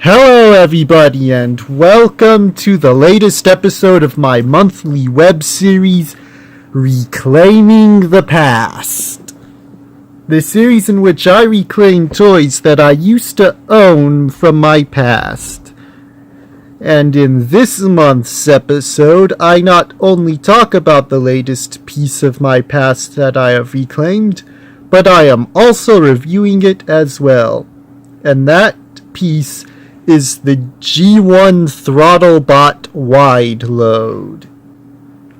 Hello everybody and welcome to the latest episode of my monthly web series, Reclaiming the Past. The series in which I reclaim toys that I used to own from my past. And in this month's episode, I not only talk about the latest piece of my past that I have reclaimed, but I am also reviewing it as well. And that piece is the G1 Throttlebot Wide Load.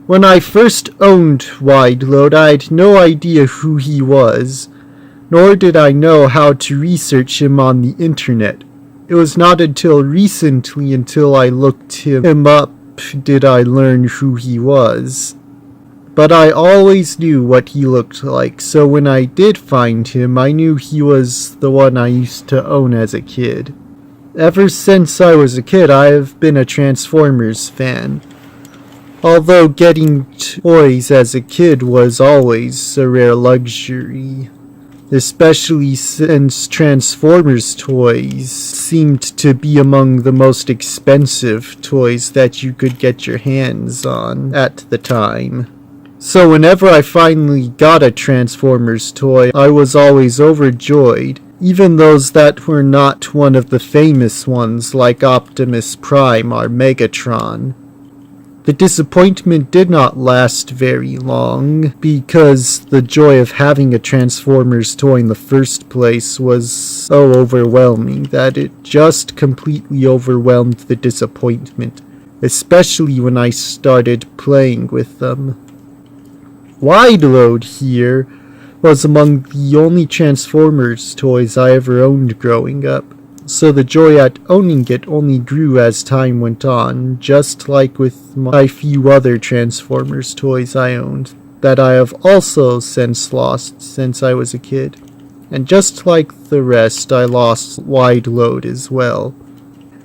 When I first owned Wide Load, I had no idea who he was, nor did I know how to research him on the internet. It was not until recently, until I looked him up, did I learn who he was. But I always knew what he looked like, so when I did find him, I knew he was the one I used to own as a kid. Ever since I was a kid, I have been a Transformers fan. Although getting toys as a kid was always a rare luxury, especially since Transformers toys seemed to be among the most expensive toys that you could get your hands on at the time. So whenever I finally got a Transformers toy, I was always overjoyed. Even those that were not one of the famous ones like Optimus Prime or Megatron. The disappointment did not last very long, because the joy of having a Transformers toy in the first place was so overwhelming that it just completely overwhelmed the disappointment, especially when I started playing with them. Wide Load here was among the only Transformers toys I ever owned growing up, so the joy at owning it only grew as time went on, just like with my few other Transformers toys I owned, that I have also since lost since I was a kid. And just like the rest, I lost Wide Load as well.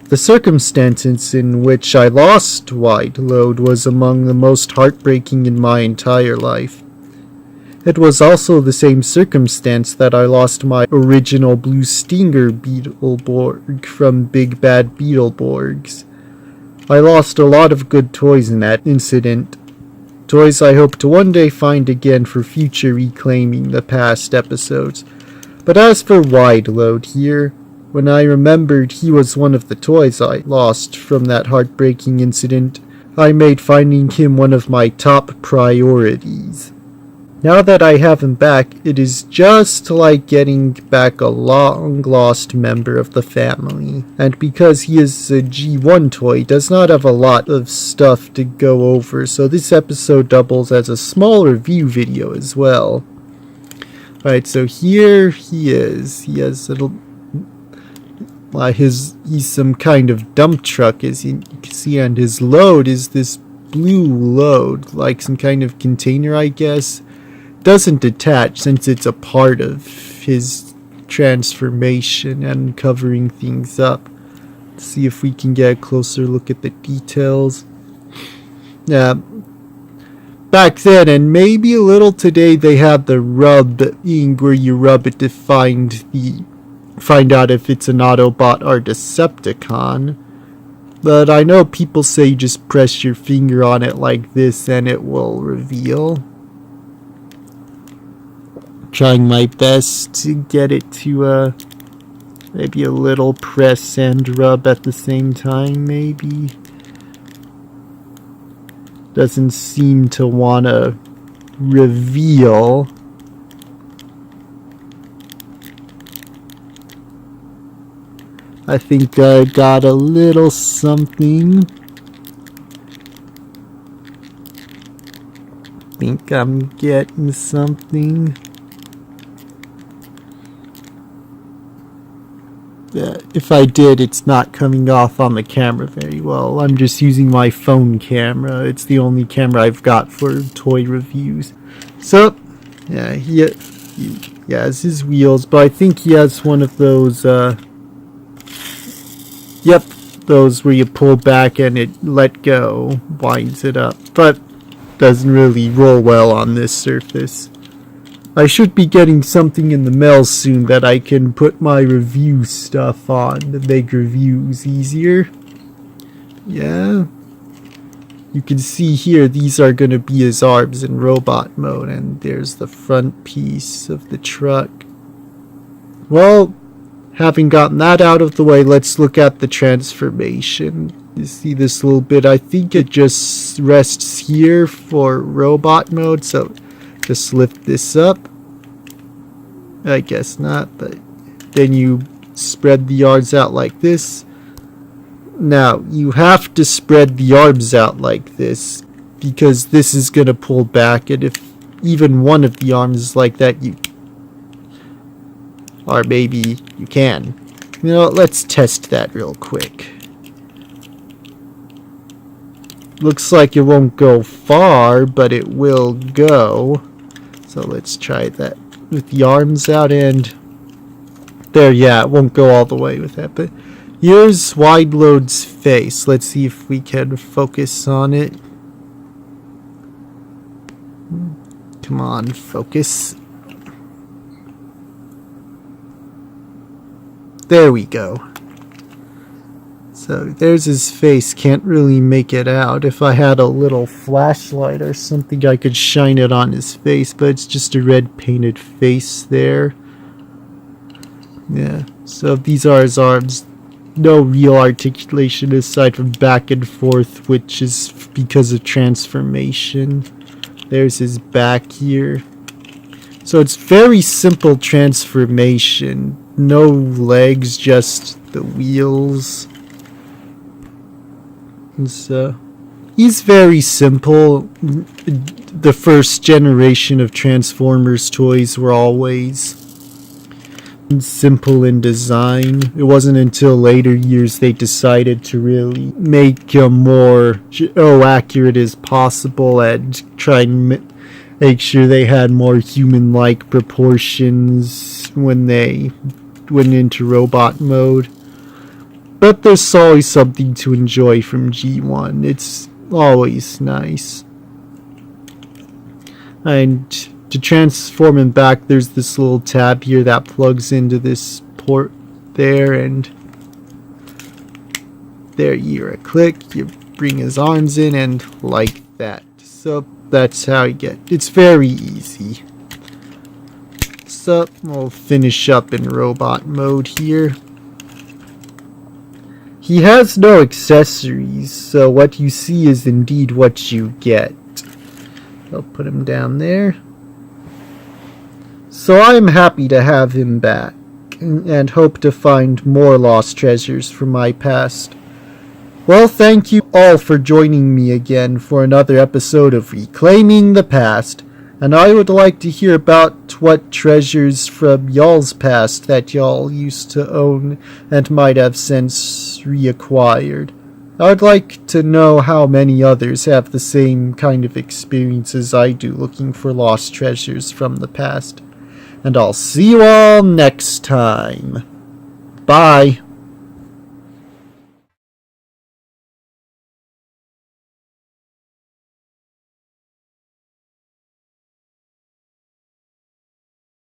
The circumstances in which I lost Wide Load was among the most heartbreaking in my entire life. It was also the same circumstance that I lost my original Blue Stinger Beetleborg from Big Bad Beetleborgs. I lost a lot of good toys in that incident. Toys I hope to one day find again for future Reclaiming the Past episodes. But as for Wide Load here, when I remembered he was one of the toys I lost from that heartbreaking incident, I made finding him one of my top priorities. Now that I have him back, it is just like getting back a long-lost member of the family. And because he is a G1 toy, does not have a lot of stuff to go over, so this episode doubles as a small review video as well. Alright, so here he is. He has a little... he's some kind of dump truck, as you can see, and his load is this blue load, like some kind of container, I guess. Doesn't detach since it's a part of his transformation and covering things up. Let's see if we can get a closer look at the details. Yeah, back then and maybe a little today, they had the rub ink where you rub it to find out if it's an Autobot or Decepticon. But I know people say you just press your finger on it like this and it will reveal. Trying my best to get it to maybe a little press and rub at the same time, maybe. Doesn't seem to want to reveal. I think I got a little something. Think I'm getting something. If I did, it's not coming off on the camera very well. I'm just using my phone camera. It's the only camera I've got for toy reviews. So, yeah, he has his wheels, but I think he has one of those, those where you pull back and it let go, winds it up, but doesn't really roll well on this surface. I should be getting something in the mail soon that I can put my review stuff on to make reviews easier. Yeah. You can see here, these are going to be his arms in robot mode, and there's the front piece of the truck. Well, having gotten that out of the way, let's look at the transformation. You see this little bit, I think it just rests here for robot mode, so just lift this up. I guess not, but then you spread the arms out like this. Now, you have to spread the arms out like this, because this is going to pull back, and if even one of the arms is like that, or maybe you can. You know, let's test that real quick. Looks like it won't go far, but it will go. So let's try that with the arms out, and there, yeah, it won't go all the way with that, but here's Wide Load's face. Let's see if we can focus on it. Come on, focus. There we go. So there's his face. Can't really make it out. If I had a little flashlight or something, I could shine it on his face, but it's just a red painted face there. Yeah, so these are his arms. No real articulation aside from back and forth, which is because of transformation. There's his back here. So it's very simple transformation. No legs, just the wheels. And so he's very simple. The first generation of Transformers toys were always simple in design. It wasn't until later years they decided to really make them more accurate as possible and try and make sure they had more human-like proportions when they went into robot mode. But there's always something to enjoy from G1. It's always nice. And to transform him back, there's this little tab here that plugs into this port there, and there you click, you bring his arms in, and like that. So that's how you get. It's very easy. So we'll finish up in robot mode here. He has no accessories, so what you see is indeed what you get. I'll put him down there. So I'm happy to have him back, and hope to find more lost treasures from my past. Well, thank you all for joining me again for another episode of Reclaiming the Past, and I would like to hear about what treasures from y'all's past that y'all used to own and might have since reacquired. I would like to know how many others have the same kind of experiences I do looking for lost treasures from the past. And I'll see you all next time. Bye.